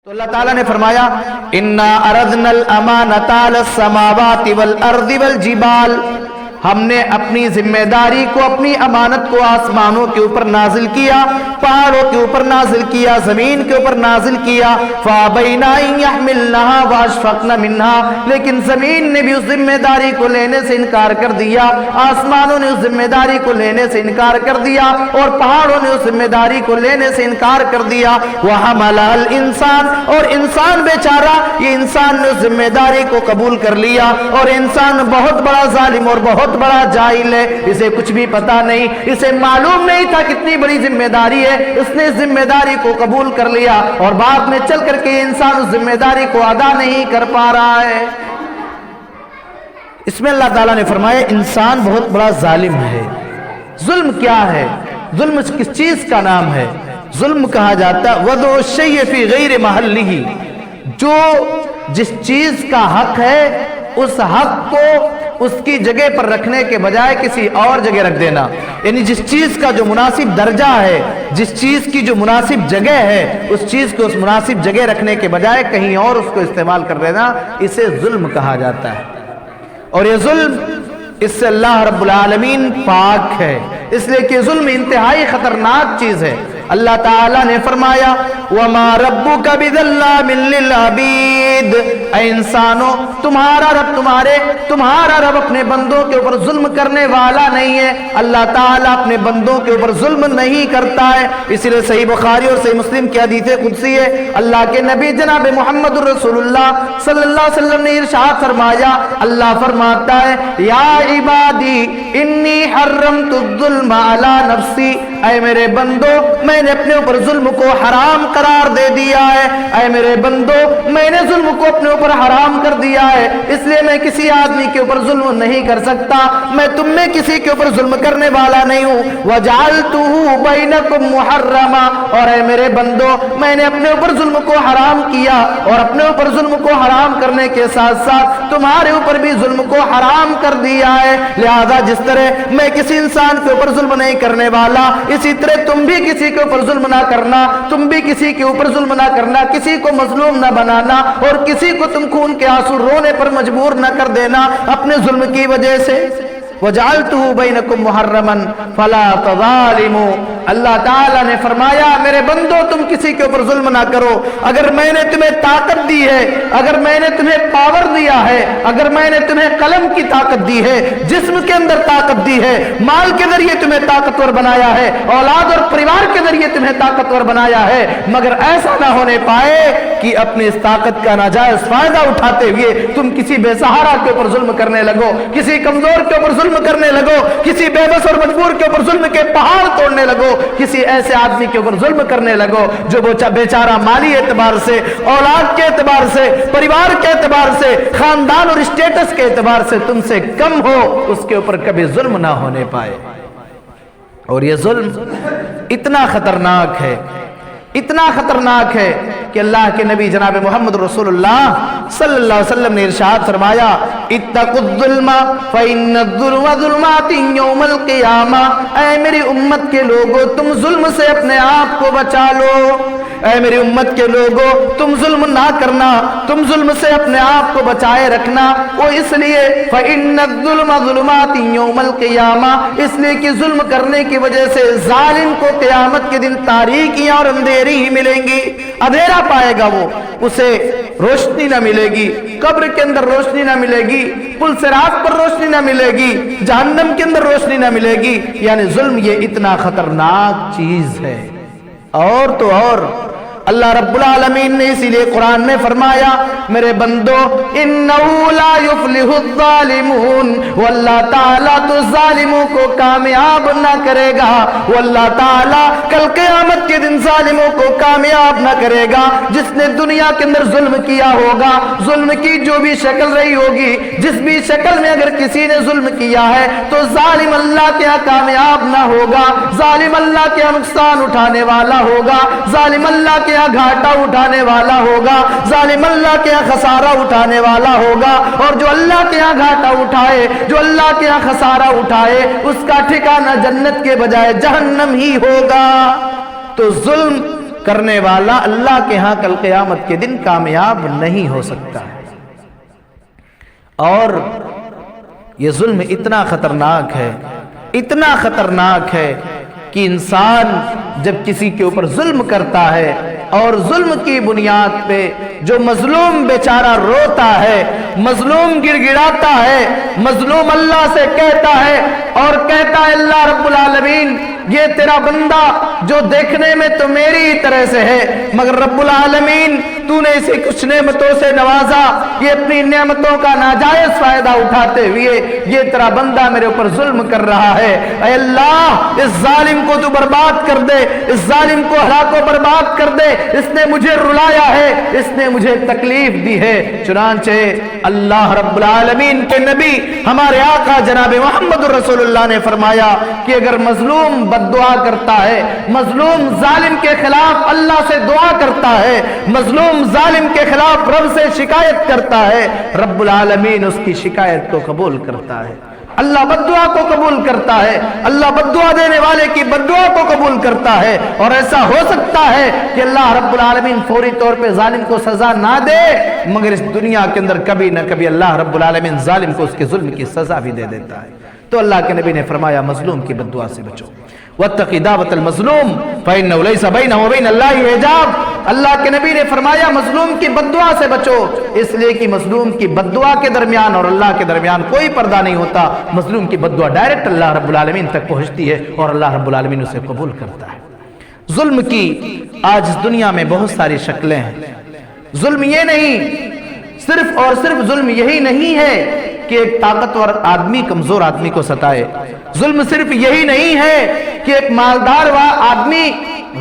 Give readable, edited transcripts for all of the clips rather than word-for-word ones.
تو اللہ تعالیٰ نے فرمایا اِنَّا أَرَضْنَا الْأَمَانَةَ عَلَى السَّمَاوَاتِ وَالْأَرْضِ وَالْجِبَالِ، ہم نے اپنی ذمہ داری کو، اپنی امانت کو آسمانوں کے اوپر نازل کیا، پہاڑوں کے اوپر نازل کیا، زمین کے اوپر نازل کیا، فَأَبَيْنَا أَن يَحْمِلْنَهَا وَأَشْفَقْنَ مِنْهَا، لیکن زمین نے بھی اس ذمہ داری کو لینے سے انکار کر دیا، آسمانوں نے اس ذمہ داری کو لینے سے انکار کر دیا، اور پہاڑوں نے اس ذمہ داری کو لینے سے انکار کر دیا، وَحَمَلَهَا الْإِنسَانُ، اور انسان بیچارہ، یہ انسان نے اس ذمہ داری کو قبول کر لیا، اور انسان بہت بڑا ظالم اور بہت بڑا جاہل ہے، اسے کچھ بھی پتا نہیں، اسے معلوم نہیں تھا کتنی بڑی ذمہ داری ہے، اس نے اس ذمہ داری کو قبول کر لیا اور بعد میں چل کر کے انسان اس ذمہ داری کو ادا نہیں کر پا رہا ہے۔ اس میں اللہ تعالیٰ نے فرمایا انسان بہت بڑا ظالم ہے۔ ظلم کیا ہے؟ ظلم کس چیز کا نام ہے؟ ظلم کہا جاتا ہے وضع الشیء فی غیر محلہ، جو جس چیز کا حق ہے اس حق کو اس کی جگہ پر رکھنے کے بجائے کسی اور جگہ رکھ دینا، یعنی جس چیز کا جو مناسب درجہ ہے، جس چیز کی جو مناسب جگہ ہے، اس چیز کو اس مناسب جگہ رکھنے کے بجائے کہیں اور اس کو استعمال کر دینا، اسے ظلم کہا جاتا ہے۔ اور یہ ظلم، اس سے اللہ رب العالمین پاک ہے، اس لیے کہ ظلم انتہائی خطرناک چیز ہے۔ اللہ تعالیٰ نے فرمایا وَمَا رَبُّكَ بِظَلَّامٍ لِّلْعَبِيدِ، اے انسانوں، تمہارا رب اپنے بندوں کے اوپر ظلم کرنے والا نہیں ہے۔ اللہ تعالیٰ اپنے بندوں کے اوپر ظلم نہیں کرتا ہے، اسی لیے صحیح بخاری اور صحیح مسلم کی حدیث قدسی ہے، اللہ کے نبی جناب محمد رسول اللہ صلی اللہ علیہ وسلم نے ارشاد فرمایا، اللہ فرماتا ہے یا عبادی انی حرمت الظلم علی نفسی، اے میرے بندو میں نے اپنے اوپر ظلم کو حرام قرار دے دیا ہے، اے میرے بندو میں نے ظلم کو اپنے اوپر حرام کر دیا ہے، اس لیے میں کسی آدمی کے اوپر ظلم نہیں کر سکتا، میں تم میں کسی کے اوپر ظلم کرنے والا نہیں ہوں، وَجَعَلْتُهُ بَيْنَكُمْ مُحَرَّمًا، اور اے میرے بندو میں نے اپنے اوپر ظلم کو حرام کیا، اور اپنے اوپر ظلم کو حرام کرنے کے ساتھ ساتھ تمہارے اوپر بھی ظلم کو حرام کر دیا ہے، لہذا جس طرح میں کسی انسان کے اوپر ظلم نہیں کرنے والا، اسی طرح تم بھی کسی کے اوپر ظلم نہ کرنا، تم بھی کسی کے اوپر ظلم نہ کرنا، کسی کو مظلوم نہ بنانا، اور کسی کو تم خون کے آنسو رونے پر مجبور نہ کر دینا اپنے ظلم کی وجہ سے۔ وَجَعَلْتُهُ بَيْنَكُمْ مُحَرَّمًا فَلَا تَظَالِمُوا، اللہ تعالیٰ نے فرمایا میرے بندو تم کسی کے اوپر ظلم نہ کرو، اگر میں نے تمہیں طاقت دی ہے، اگر میں نے تمہیں پاور دیا ہے، اگر میں نے تمہیں قلم کی طاقت دی ہے، جسم کے اندر طاقت دی ہے، مال کے ذریعے تمہیں طاقتور بنایا ہے، اولاد اور پریوار کے ذریعے تمہیں طاقتور بنایا ہے، مگر ایسا نہ ہونے پائے کہ اپنی اس طاقت کا ناجائز فائدہ اٹھاتے ہوئے تم کسی بے سہارا کے اوپر ظلم کرنے لگو، کسی کمزور کے اوپر ظلم کرنے لگو، کسی بے بس اور مجبور کے اوپر ظلم کے پہاڑ توڑنے لگو، کسی ایسے آدمی کے اوپر ظلم کرنے لگو جو بیچارہ مالی اعتبار سے، اولاد کے اعتبار سے، پریوار کے اعتبار سے، خاندان اور اسٹیٹس کے اعتبار سے تم سے کم ہو، اس کے اوپر کبھی ظلم نہ ہونے پائے۔ اور یہ ظلم اتنا خطرناک ہے، اتنا خطرناک ہے کہ اللہ کے نبی جناب محمد رسول اللہ صلی اللہ علیہ وسلم نے ارشاد فرمایا اتقوا الظلم فإن الظلم ظلمات یوم القیامہ، اے میری امت کے لوگو تم ظلم سے اپنے آپ کو بچا لو، اے میری امت کے لوگو تم ظلم نہ کرنا، تم ظلم سے اپنے آپ کو بچائے رکھنا، وہ اس لیے فإن الظلم ظلمات یوم القیامہ، اس لیے کہ ظلم کرنے کی وجہ سے ظالم کو قیامت کے دن تاریکیاں اور اندھیرے ہی ملیں گی، اندھیرا پائے گا، وہ اسے روشنی نہ ملے گی، قبر کے اندر روشنی نہ ملے گی، پل صراط پر روشنی نہ ملے گی، جہنم کے اندر روشنی نہ ملے گی، یعنی ظلم یہ اتنا خطرناک چیز ہے۔ اور تو اور اللہ رب العالمین نے اسی لیے قرآن میں فرمایا میرے بندو انہو لا یفلح الظالمون، واللہ تعالیٰ تو ظالموں کو کامیاب نہ کرے گا، واللہ تعالیٰ کل قیامت کے دن ظالموں کو کامیاب نہ کرے گا۔ جس نے دنیا کے اندر ظلم کیا ہوگا، ظلم کی جو بھی شکل رہی ہوگی، جس بھی شکل میں اگر کسی نے ظلم کیا ہے تو ظالم اللہ کے یہاں کامیاب نہ ہوگا، ظالم اللہ کے یہاں نقصان اٹھانے والا ہوگا، ظالم اللہ کے گھاٹا اٹھانے والا ہوگا، ظالم اللہ کے یہاں خسارہ اٹھانے والا ہوگا، اور جو اللہ کے یہاں گھاٹا اٹھائے، جو اللہ کے یہاں خسارہ اٹھائے، اس کا ٹھکانہ جنت کے بجائے جہنم ہی ہوگا۔ تو ظلم کرنے والا اللہ کے ہاں کل قیامت کے دن کامیاب نہیں ہو سکتا ہے۔ اور یہ ظلم اتنا خطرناک ہے، اتنا خطرناک ہے کہ انسان جب کسی کے اوپر ظلم کرتا ہے اور ظلم کی بنیاد پہ جو مظلوم بیچارہ روتا ہے، مظلوم گڑ گڑاتا ہے، مظلوم اللہ سے کہتا ہے اور کہتا ہے اللہ رب العالمین یہ تیرا بندہ جو دیکھنے میں تو میری ہی طرح سے ہے، مگر رب العالمین تو نے اسے کچھ نعمتوں سے نوازا، یہ اپنی نعمتوں کا ناجائز فائدہ اٹھاتے ہوئے یہ تیرا بندہ میرے اوپر ظلم کر رہا ہے، اے اللہ اس ظالم کو تو برباد کر دے، اس ظالم کو ہلاک و برباد کر دے، اس نے مجھے رلایا ہے، اس نے مجھے تکلیف دی ہے۔ چنانچہ اللہ رب العالمین کے نبی ہمارے آقا جناب محمد رسول اللہ نے فرمایا کہ اگر مظلوم بد دعا کرتا ہے، مظلوم ظالم کے خلاف اللہ سے دعا کرتا ہے، مظلوم ظالم کے خلاف رب سے شکایت کرتا ہے، رب العالمین اس کی شکایت کو قبول کرتا ہے، اللہ بد دعا کو قبول کرتا ہے، اللہ بد دعا دینے والے کی بد دعا کو قبول کرتا ہے۔ اور ایسا ہو سکتا ہے کہ اللہ رب العالمین فوری طور پہ ظالم کو سزا نہ دے، مگر اس دنیا کے اندر کبھی نہ کبھی اللہ رب العالمین ظالم کو اس کے ظلم کی سزا بھی دے دیتا ہے۔ تو اللہ کے نبی نے فرمایا مظلوم کی بد دعا سے بچو، واتقی دعوت المظلوم فإنه ليس بينه وبين الله حجاب۔ اللہ کے نبی نے فرمایا مظلوم کی بد دعا سے بچو، اس لیے کہ مظلوم کی بد دعا کے درمیان اور اللہ کے درمیان کوئی پردہ نہیں ہوتا، مظلوم کی بد دعا ڈائریکٹ اللہ رب العالمین تک پہنچتی ہے اور اللہ رب العالمین اسے قبول کرتا ہے۔ ظلم کی آج اس دنیا میں بہت ساری شکلیں ہیں۔ ظلم یہ نہیں، صرف اور صرف ظلم یہی نہیں ہے کہ ایک طاقتور آدمی کمزور آدمی کو ستائے، ظلم صرف یہی نہیں ہے کہ ایک مالدار آدمی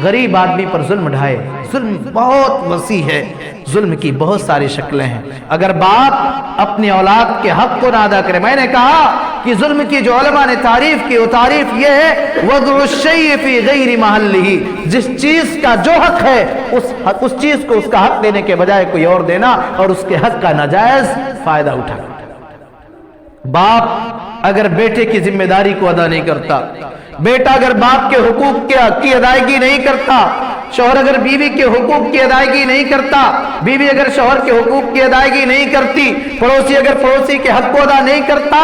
غریب آدمی پر ظلم ڈھائے، ظلم بہت وسیع ہے، ظلم کی بہت ساری شکلیں ہیں۔ اگر باپ اپنی اولاد کے حق کو نہ ادا کرے، میں نے کہا کہ ظلم کی جو علماء نے تعریف کی وہ تعریف یہ ہے وضع الشیء فی غیر محلہ، جس چیز کا جو حق ہے اس چیز کو اس کا حق دینے کے بجائے کوئی اور دینا اور اس کے حق کا ناجائز فائدہ اٹھانا۔ باپ اگر بیٹے کی ذمہ داری کو ادا نہیں کرتا، بیٹا اگر باپ کے حقوق کی ادائیگی نہیں کرتا، شوہر اگر بیوی کے حقوق کی ادائیگی نہیں کرتا، بیوی اگر شوہر کے حقوق کی ادائیگی نہیں کرتی، پڑوسی اگر پڑوسی کے حق کو ادا نہیں کرتا،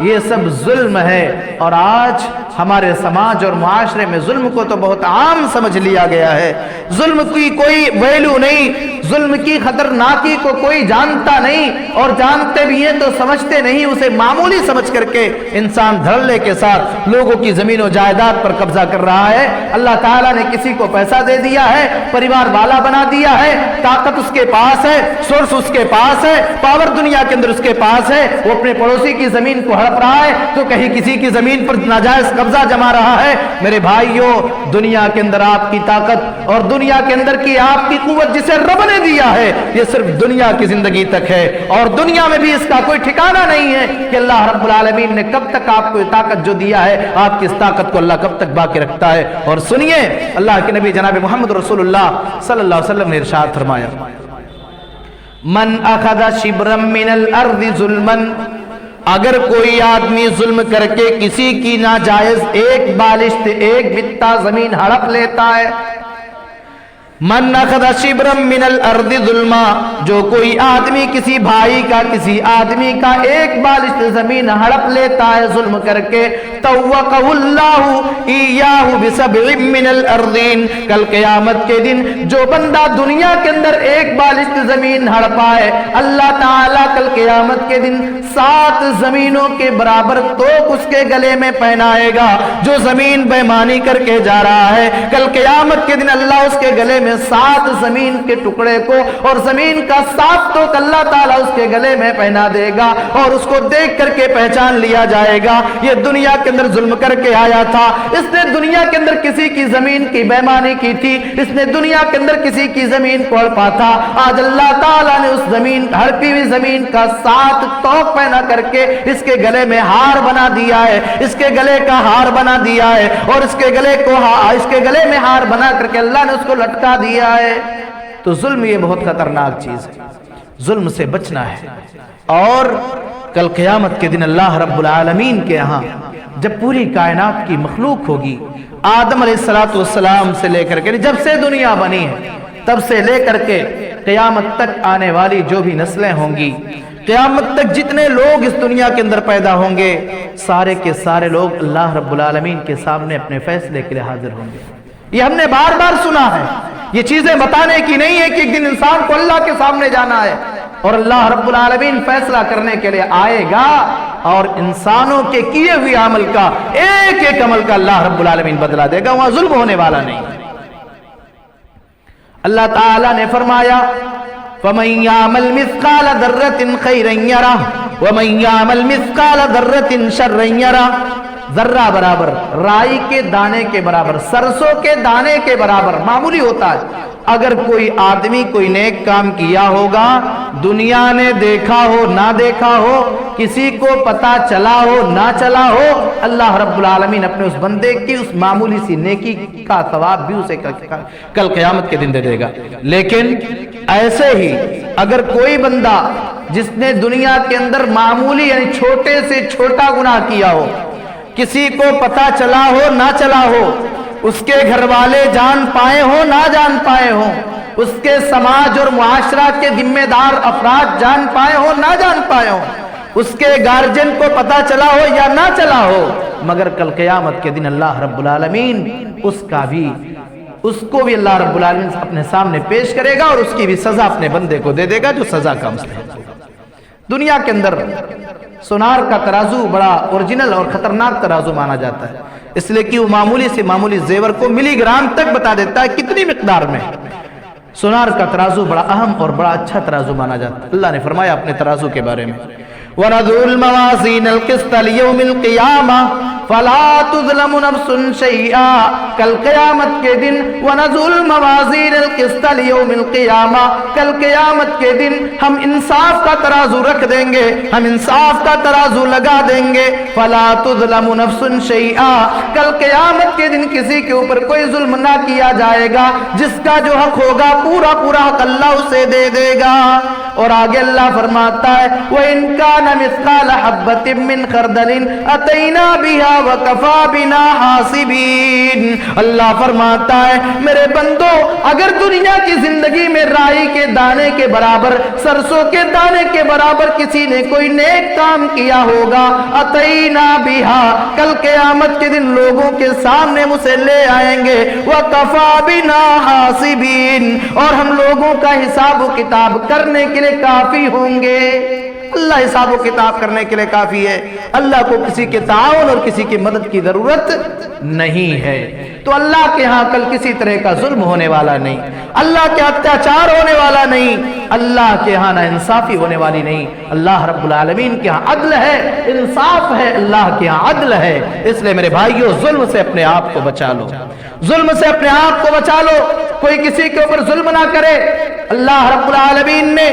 یہ سب ظلم ہے۔ اور آج ہمارے سماج اور معاشرے میں ظلم کو تو بہت عام سمجھ لیا گیا ہے، ظلم کی کوئی ویلو نہیں، ظلم کی خطرناکی کو کوئی جانتا نہیں، اور جانتے بھی ہیں تو سمجھتے نہیں، اسے معمولی سمجھ کر کے انسان دھڑلے کے ساتھ لوگوں کی زمین و جائیداد پر قبضہ کر رہا ہے۔ اللہ تعالیٰ نے کسی کو پیسہ دے دیا ہے، پریوار والا بنا دیا ہے، طاقت اس کے پاس ہے، سورس اس کے پاس ہے، پاور دنیا کے اندر اس کے پاس ہے، وہ اپنے پڑوسی کی زمین کو ہڑپ رہا ہے تو کہیں کسی کی زمین پر ناجائز قبضہ جما رہا ہے۔ میرے بھائیوں، دنیا کے اندر آپ کی طاقت اور دنیا کے اندر کی آپ کی قوت جسے رب نے دیا ہے، یہ صرف دنیا کی زندگی تک ہے، اور دنیا میں بھی اس کا کوئی ٹھکانہ نہیں ہے کہ اللہ رب العالمین نے کب تک آپ کو طاقت جو دیا ہے، آپ کی اس طاقت کو اللہ کب تک باقی رکھتا ہے۔ اور سنیے اللہ کے نبی جناب محمد رسول اللہ صلی اللہ علیہ وسلم نے ارشاد فرمایا من اخذ شبرا من الارض ظلما، اگر کوئی آدمی ظلم کر کے کسی کی ناجائز ایک بالشت ایک بتہ زمین ہڑپ لیتا ہے، من اخذ شبرا من الارض ظلما، جو کوئی آدمی کسی بھائی کا کسی آدمی کا ایک بالشت زمین ہڑپ لیتا ہے ظلم کر کے، توقہ اللہ ایاہ بسبع من الارضین، کل قیامت کے دن جو بندہ دنیا کے اندر ایک بالشت زمین ہڑپا ہے، اللہ تعالیٰ کل قیامت کے دن 7 زمینوں کے برابر توق اس کے گلے میں پہنائے گا۔ جو زمین بےمانی کر کے جا رہا ہے، کل قیامت کے دن اللہ اس کے گلے میں 7 زمین کے ٹکڑے کو اور زمین کا 7 توق اللہ تعالیٰ اس کے گلے میں پہنا دے گا، اور اس کو دیکھ کر کے پہچان لیا جائے گا یہ دنیا کے اندر ظلم کر کے آیا تھا، اس نے دنیا کے اندر کسی کی زمین کی بےمانی کی تھی، اس نے دنیا کے اندر کسی کی زمین کو ہڑپا تھا، آج اللہ تعالیٰ نے اس زمین ہڑپی ہوئی زمین کا 7 توق پہنا کر کے اس کے گلے میں ہار بنا دیا ہے، اس کے گلے کا ہار بنا دیا ہے، اور اس کے گلے میں ہار بنا کر کے اللہ نے اس کو لٹکا دیا ہے۔ تو ظلم یہ بہت خطرناک چیز ہے، ظلم سے بچنا ہے۔ اور کل قیامت کے دن اللہ رب العالمین کے یہاں جب پوری کائنات کی مخلوق ہوگی، آدم علیہ السلام سے لے کر کے، جب سے دنیا بنی ہے تب سے لے کر کے قیامت تک آنے والی جو بھی نسلیں ہوں گی، قیامت تک جتنے لوگ اس دنیا کے اندر پیدا ہوں گے، سارے کے سارے لوگ اللہ رب العالمین کے سامنے اپنے فیصلے کے لیے حاضر ہوں گے۔ یہ ہم نے بار بار سنا ہے، یہ چیزیں بتانے کی نہیں ہے کہ ایک دن انسان کو اللہ کے سامنے جانا ہے اور اللہ رب العالمین فیصلہ کرنے کے لیے آئے گا، اور انسانوں کے کیے ہوئے عمل کا ایک ایک عمل کا اللہ رب العالمین بدلا دے گا، وہاں ظلم ہونے والا نہیں۔ اللہ تعالیٰ نے فرمایا فَمَن يَعْمَلْ مِثْقَالَ ذَرَّةٍ خَيْرًا يَرَهُ وَمَن يَعْمَلْ مِثْقَالَ ذَرَّةٍ شَرًّا يَرَهُ۔ ذرہ برابر، رائی کے دانے کے برابر، سرسوں کے دانے کے برابر معمولی ہوتا ہے۔ اگر کوئی آدمی کوئی نیک کام کیا ہوگا، دنیا نے دیکھا ہو نہ دیکھا ہو، کسی کو پتا چلا ہو نہ چلا ہو، اللہ رب العالمین اپنے اس بندے کی اس معمولی سی نیکی کا ثواب بھی اسے کل قیامت کے دن دے دے گا۔ لیکن ایسے ہی اگر کوئی بندہ جس نے دنیا کے اندر معمولی یعنی چھوٹے سے چھوٹا گناہ کیا ہو، کسی کو پتا چلا ہو نہ چلا ہو، اس کے گھر والے جان پائے ہوں نہ جان پائے ہوں، اس کے سماج اور معاشرہ کے ذمہ دار افراد جان پائے ہوں نہ جان پائے ہوں، اس کے گارجن کو پتا چلا ہو یا نہ چلا ہو، مگر کل قیامت کے دن اللہ رب العالمین اس کو بھی اللہ رب العالمین اپنے سامنے پیش کرے گا اور اس کی بھی سزا اپنے بندے کو دے دے گا جو سزا کا مستحق ہوگا۔ دنیا کے اندر سونار کا ترازو بڑا اوریجنل اور خطرناک ترازو مانا جاتا ہے، اس لیے کہ وہ معمولی سے معمولی زیور کو ملی گرام تک بتا دیتا ہے کتنی مقدار میں۔ سونار کا ترازو بڑا اہم اور بڑا اچھا ترازو مانا جاتا ہے۔ اللہ نے فرمایا اپنے ترازو کے بارے میں وَنَضَعُ الْمَوَازِينَ الْقِسْطَ لِيَوْمِ الْقِيَامَةِ فَلَا تُظْلَمُ نَفْسٌ شَيْئًا۔ کل قیامت کے دن وَنَضَعُ الْمَوَازِينَ الْقِسْطَ لِيَوْمِ الْقِيَامَةِ، کل قیامت کے دن ہم انصاف کا ترازو رکھ دیں گے، ہم انصاف کا ترازو لگا دیں گے۔ فَلَا تُظْلَمُ نَفْسٌ شَيْئًا، کل قیامت کے دن کسی کے اوپر کوئی ظلم نہ کیا جائے گا، جس کا جو حق ہوگا پورا پورا حق اللہ اسے دے دے گا۔ اور آگے اللہ فرماتا ہے وَإِن كَانَ مِثْقَالَ حَبَّةٍ مِّنْ خَرْدَلٍ أَتَيْنَا بِهَا وَكَفَى بِنَا حَاسِبِينَ۔ اللہ فرماتا ہے میرے بندو، اگر دنیا کی زندگی میں رائی کے دانے کے برابر، سرسوں کے دانے کے برابر کسی نے کوئی نیک کام کیا ہوگا، أَتَيْنَا بِهَا، کل قیامت کے دن لوگوں کے سامنے اسے لے آئیں گے، وَكَفَى بِنَا حَاسِبِينَ، اور ہم لوگوں کا حساب و کتاب کرنے کے لیے کافی ہوں گے۔ اللہ حساب و کتاب کرنے کے لیے کافی ہے، اللہ کو کسی کے تعاون اور کسی کی مدد کی ضرورت نہیں ہے۔ تو اللہ کے ہاں کل کسی طرح کا ظلم ہونے والا نہیں، اللہ کے اتیاچار ہونے والا نہیں، اللہ کے ہاں نا انصافی ہونے والی نہیں۔ اللہ رب العالمین کے ہاں عدل ہے، انصاف ہے، اللہ کے ہاں عدل ہے۔ اس لیے میرے بھائیوں، ظلم سے اپنے آپ کو بچا لو، ظلم سے اپنے آپ کو بچا لو، کوئی کسی کے اوپر ظلم نہ کرے۔ اللہ رب العالمین نے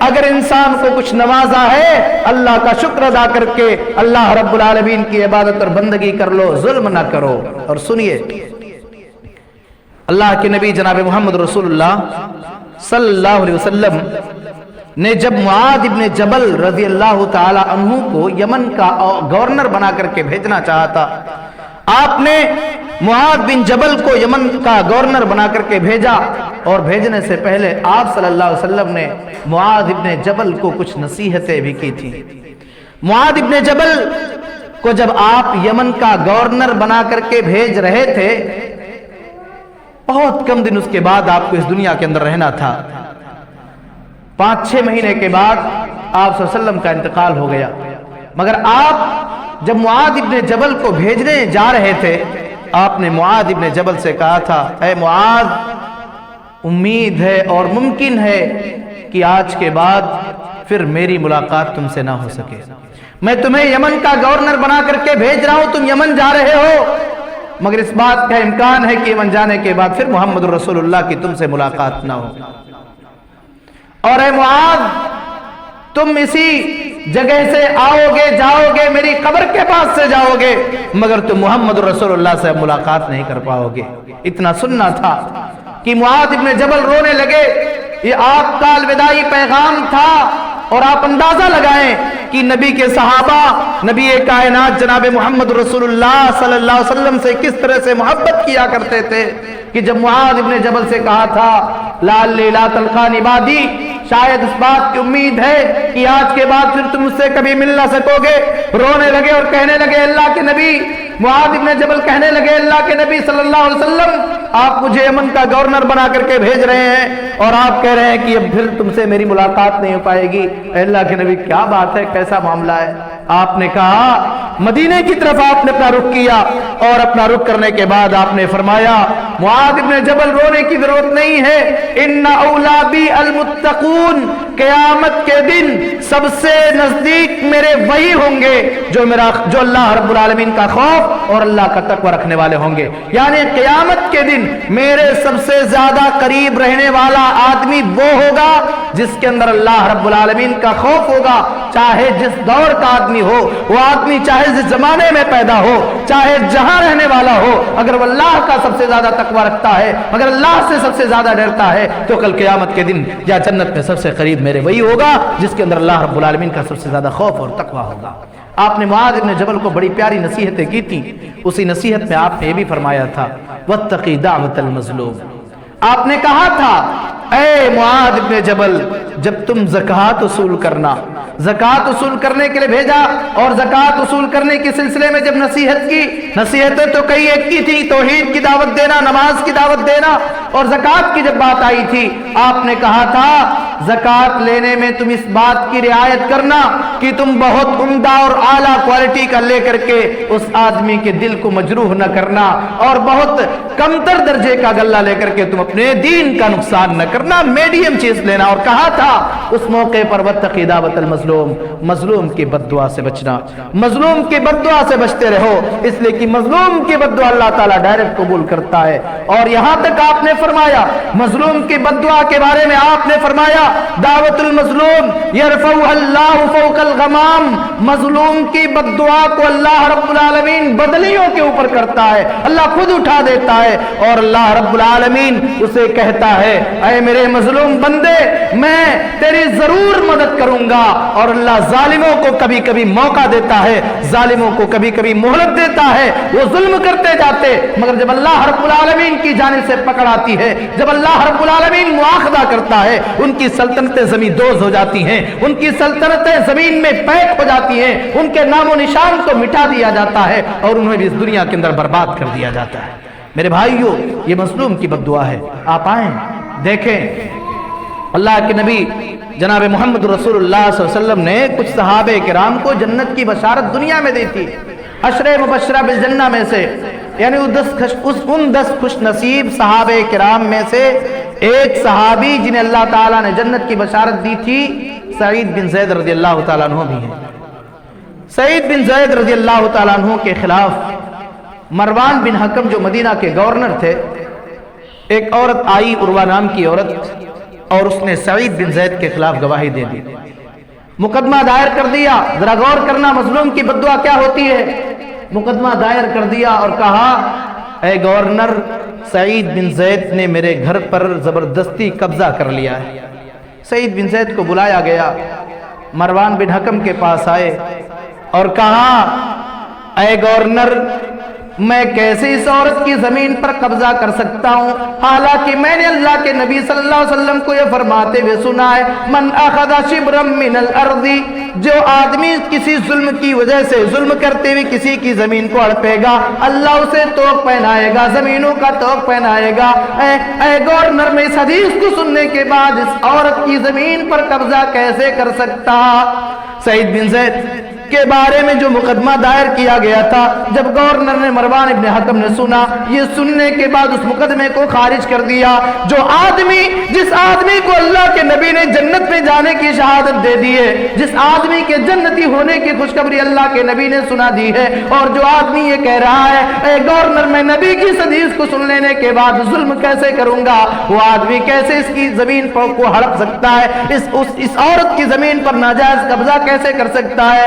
اگر انسان کو کچھ نوازا ہے، اللہ کا شکر ادا کر کے اللہ رب العالمین کی عبادت اور بندگی کر لو، ظلم نہ کرو۔ اور سنیے، اللہ کے نبی جناب محمد رسول اللہ صلی اللہ علیہ وسلم نے جب معاذ ابن جبل رضی اللہ تعالی عنہ کو یمن کا گورنر بنا کر کے بھیجنا چاہا تھا، آپ نے معاذ بن جبل کو یمن کا گورنر بنا کر کے بھیجا، اور بھیجنے سے پہلے آپ صلی اللہ علیہ وسلم نے معاذ ابن جبل کو کچھ نصیحتیں بھی کی تھی۔ معاذ ابن جبل کو جب آپ یمن کا گورنر بنا کر کے بھیج رہے تھے، بہت کم دن اس کے بعد آپ کو اس دنیا کے اندر رہنا تھا۔ 5-6 مہینے کے بعد آپ صلی اللہ علیہ وسلم کا انتقال ہو گیا، مگر آپ جب معاذ ابن جبل کو بھیجنے جا رہے تھے، آپ نے معاذ ابن جبل سے کہا تھا، اے معاذ، امید ہے اور ممکن ہے کہ آج کے بعد پھر میری ملاقات تم سے نہ ہو سکے۔ میں تمہیں یمن کا گورنر بنا کر کے بھیج رہا ہوں، تم یمن جا رہے ہو، مگر اس بات کا امکان ہے کہ یمن جانے کے بعد پھر محمد رسول اللہ کی تم سے ملاقات نہ ہو۔ اور اے معاذ، تم اسی جگہ سے آؤ گے، جاؤ گے، میری قبر کے پاس سے جاؤ گے، مگر تم محمد رسول اللہ سے ملاقات نہیں کر پاؤ گے۔ اتنا سننا تھا کہ معاذ ابن جبل رونے لگے۔ یہ آپ کا الوداعی پیغام تھا، اور آپ اندازہ لگائیں کہ نبی کے صحابہ نبی کائنات جناب محمد رسول اللہ صلی اللہ علیہ وسلم سے کس طرح سے محبت کیا کرتے تھے کہ جب معاذ ابن جبل سے کہا تھا لعلی لا تلقانی بعدی، شاید اس بات کی امید ہے کہ آج کے بعد پھر تم مجھ سے کبھی مل نہ سکو گے، رونے لگے اور کہنے لگے اللہ کے نبی، معاذ ابن جبل کہنے لگے اللہ کے نبی صلی اللہ علیہ وسلم آپ مجھے یمن کا گورنر بنا کر کے بھیج رہے ہیں اور آپ کہہ رہے ہیں کہ اب پھر تم سے میری ملاقات نہیں ہو پائے گی۔ اے اللہ کے نبی کیا بات ہے، کیسا معاملہ ہے؟ آپ نے کہا مدینے کی طرف آپ نے اپنا رخ کیا اور اپنا رخ کرنے کے بعد آپ نے فرمایا معاذ ابن جبل رونے کی ضرورت نہیں ہے، ان اولابی المتقون، قیامت کے دن سب سے نزدیک میرے وہی ہوں گے جو اللہ رب العالمین کا خوف اور اللہ کا تقوی رکھنے والے ہوں گے۔ یعنی قیامت کے دن میرے سب سے زیادہ قریب رہنے والا آدمی وہ ہوگا جس کے اندر اللہ رب العالمین کا خوف ہوگا، چاہے جس دور کا آدمی ہو وہ آدمی، چاہے جس زمانے میں پیدا ہو، چاہے جہاں رہنے والا ہو، اگر وہ اللہ کا سب سے زیادہ تقوی رکھتا ہے، اگر اللہ سے سب سے زیادہ ڈرتا ہے تو کل قیامت کے دن یا جنت میں سب سے قریب میرے وہی ہوگا جس کے اندر اللہ رب العالمین کا سب سے زیادہ خوف اور تقوی ہوگا۔ آپ نے معاذ ابن جبل کو بڑی پیاری نصیحتیں کی تھی، اسی نصیحت میں آپ نے یہ بھی فرمایا تھا واتقی دعوت المظلوم۔ آپ نے کہا تھا اے معاذ ابن جبل جب تم زکوٰۃ وصول کرنا، زکوٰۃ وصول کرنے کے لیے بھیجا اور زکوٰۃ وصول کرنے کے سلسلے میں جب نصیحت کی، نصیحتیں تو کئی ایک کی تھی، توحید کی دعوت دینا، نماز کی دعوت دینا، اور زکوٰۃ کی جب بات آئی تھی آپ نے کہا تھا زکوٰۃ لینے میں تم اس بات کی رعایت کرنا کہ تم بہت عمدہ اور اعلیٰ کوالٹی کا لے کر کے اس آدمی کے دل کو مجروح نہ کرنا، اور بہت کمتر درجے کا غلہ لے کر کے تم اپنے دین کا نقصان نہ کرنا، میڈیم چیز لینا۔ اور کہا تھا اس موقع پر واتقی دعوت المظلوم، مظلوم کی بد دعا سے بچنا، مظلوم کی بد دعا سے بچتے رہو، اس لیے کہ مظلوم کی بد دعا اللہ تعالیٰ ڈائریکٹ قبول کرتا ہے۔ اور یہاں تک آپ نے فرمایا مظلوم کی بد دعا کے بارے میں آپ نے فرمایا دعوت المظلوم یرفعها اللہ فوق الغمام، مظلوم کی بد دعا کو اللہ رب العالمین بدلیوں کے اوپر کرتا ہے، اللہ خود اٹھا دیتا ہے اور اللہ رب العالمین اسے کہتا ہے اے میرے مظلوم بندے میں تیری ضرور مدد کروں گا۔ اور اللہ ظالموں کو کبھی کبھی موقع دیتا ہے، ظالموں کو کبھی کبھی مہلت دیتا ہے، وہ ظلم کرتے جاتے، مگر جب اللہ رب العالمین کی جانب سے پکڑ آتی ہے، جب اللہ رب العالمین مواخذہ کرتا ہے، ان کی سلطنتیں زمین دوز ہو جاتی ہیں، ان کی سلطنتیں زمین میں پیک ہو جاتی ہیں، ان کے نام و نشان کو مٹا دیا جاتا ہے اور انہیں بھی اس دنیا کے اندر برباد کر دیا جاتا ہے۔ میرے بھائیو یہ مظلوم کی بد دعا ہے۔ آپ آئیں دیکھیں اللہ کے نبی جناب محمد رسول اللہ صلی اللہ علیہ وسلم نے کچھ صحابہ کرام کو جنت کی بشارت دنیا میں دی تھی، عشرہ مبشرہ بالجنہ میں سے، یعنی ان 10 خوش نصیب صحابہ کرام میں سے ایک صحابی جنہیں اللہ تعالیٰ نے جنت کی بشارت دی تھی سعید بن زید رضی اللہ تعالیٰ عنہ بھی ہیں۔ سعید بن زید رضی اللہ تعالیٰ عنہ کے خلاف مروان بن حکم جو مدینہ کے گورنر تھے، ایک عورت آئی، عروہ نام کی عورت، اور اس نے سعید بن زید کے خلاف گواہی دے دی، مقدمہ دائر کر دیا۔ ذرا غور کرنا مظلوم کی بد دعا کیا ہوتی ہے۔ مقدمہ دائر کر دیا اور کہا اے گورنر سعید بن زید نے میرے گھر پر زبردستی قبضہ کر لیا ہے۔ سعید بن زید کو بلایا گیا، مروان بن حکم کے پاس آئے اور کہا اے گورنر میں کیسے اس عورت کی زمین پر قبضہ کر سکتا ہوں، حالانکہ میں نے اللہ کے نبی صلی اللہ علیہ وسلم کو یہ فرماتے ہوئے سنا ہے من اخذ شبرا من الارض، جو آدمی کسی ظلم کی وجہ سے ظلم کرتے ہوئے کسی کی زمین کو ہڑپے گا اللہ اسے توق پہنائے گا، زمینوں کا توق پہنائے گا۔ اے گورنر میں اس حدیث کو سننے کے بعد اس عورت کی زمین پر قبضہ کیسے کر سکتا؟ سعید بن زید کے بارے میں جو مقدمہ دائر کیا گیا تھا، جب گورنر نے مروان ابن حکم نے سنا، یہ سننے کے بعد اس مقدمے کو خارج کر دیا۔ جو آدمی جس آدمی کو اللہ کے نبی نے جنت میں جانے کی شہادت دے دی ہے، جس آدمی کے جنتی ہونے کی خوشخبری اللہ کے نبی نے سنا دی ہے، اور جو آدمی یہ کہہ رہا ہے اے گورنر میں نبی کی حدیث کو سن لینے کے بعد ظلم کیسے کروں گا، وہ آدمی کیسے اس کی زمین کو ہڑپ سکتا ہے، اس عورت کی زمین پر ناجائز قبضہ کیسے کر سکتا ہے؟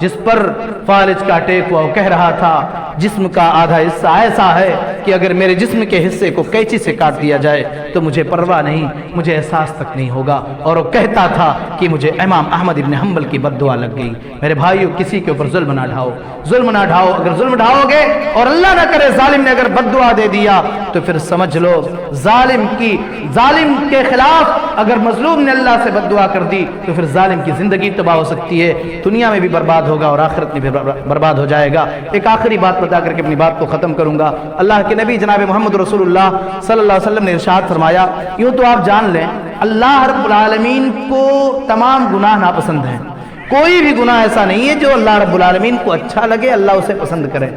جس پر فالج کا اٹیک ہوا، وہ کہہ رہا تھا جسم کا آدھا حصہ ایسا ہے کہ اگر میرے جسم کے حصے کو قینچی سے کاٹ دیا جائے تو مجھے پرواہ نہیں، مجھے احساس تک نہیں ہوگا۔ اور وہ کہتا تھا کہ مجھے امام احمد ابن حنبل کی بد دعا لگ گئی۔ میرے بھائیو، کسی کے اوپر ظلم نہ ڈھاؤ، ظلم نہ ڈھاؤ۔ اگر ظلم ڈھاؤ گے اور اللہ نہ کرے ظالم نے اگر بد دعا دے دیا تو پھر سمجھ لو ظالم کے خلاف اگر مظلوم نے اللہ سے بد دعا کر دی تو پھر ظالم کی زندگی تباہ ہو سکتی ہے، دنیا میں بھی برباد ہوگا اور آخرت میں بھی برباد ہو جائے گا۔ ایک آخری بات بتا کر کے اپنی بات کو ختم کروں گا۔ اللہ کے نبی جناب محمد رسول اللہ صلی اللہ علیہ وسلم نے ارشاد فرمایا، یوں تو آپ جان لیں اللہ رب العالمین کو تمام گناہ ناپسند ہیں، کوئی بھی گناہ ایسا نہیں ہے جو اللہ رب العالمین کو اچھا لگے، اللہ اسے پسند کرے،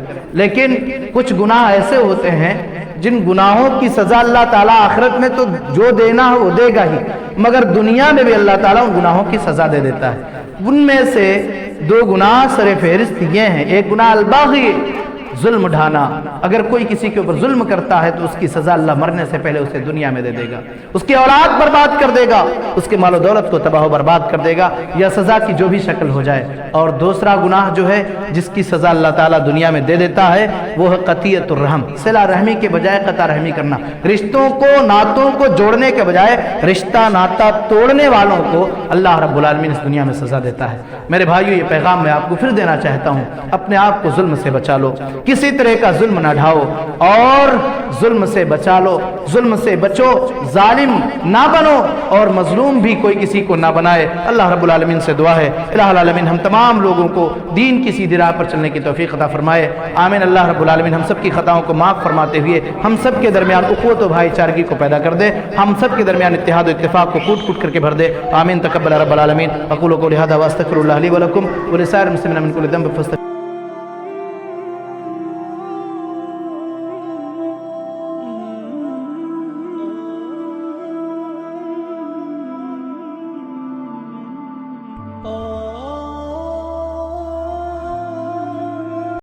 لیکن کچھ گناہ ایسے ہوتے ہیں جن گناہوں کی سزا اللہ تعالیٰ آخرت میں تو جو دینا ہے وہ دے گا ہی، مگر دنیا میں بھی اللہ تعالیٰ ان گناہوں کی سزا دے دیتا ہے۔ ان میں سے دو گناہ سر فہرست یہ ہیں، ایک گناہ الباغی، ظلم ڈھانا۔ اگر کوئی کسی کے اوپر ظلم کرتا ہے تو اس کی سزا اللہ مرنے سے پہلے اسے دنیا میں دے دے گا، اس کی اولاد برباد کر دے گا، اس کے مال و دولت کو تباہ و برباد کر دے گا، یا سزا کی جو بھی شکل ہو جائے۔ اور دوسرا گناہ جو ہے جس کی سزا اللہ تعالیٰ دنیا میں دے دیتا ہے وہ ہے قطیعۃ الرحم، صلہ رحمی کے بجائے قطع رحمی کرنا، رشتوں کو ناتوں کو جوڑنے کے بجائے رشتہ ناتا توڑنے والوں کو اللہ رب العالمین اس دنیا میں سزا دیتا ہے۔ میرے بھائیو، یہ پیغام میں آپ کو پھر دینا چاہتا ہوں، اپنے آپ کو ظلم سے بچا لو، کسی طرح کا ظلم نہ ڈھاؤ اور ظلم سے بچا لو، ظلم سے بچو، ظالم نہ بنو اور مظلوم بھی کوئی کسی کو نہ بنائے۔ اللہ رب العالمین سے دعا ہے الہ العالمین ہم تمام لوگوں کو دین کی سیدھی راہ پر چلنے کی توفیق عطا فرمائے، آمین۔ اللہ رب العالمین ہم سب کی خطاؤں کو معاف فرماتے ہوئے ہم سب کے درمیان اخوت و بھائی چارگی کو پیدا کر دے، ہم سب کے درمیان اتحاد و اتفاق کو کوٹ کوٹ کر کے بھر دے، آمین۔ تقبل رب العالمین۔ اقول قولی ھذا واستغفر اللہ لی ولکم ولسائر المسلمین من کل ذنب فاستغفروہ۔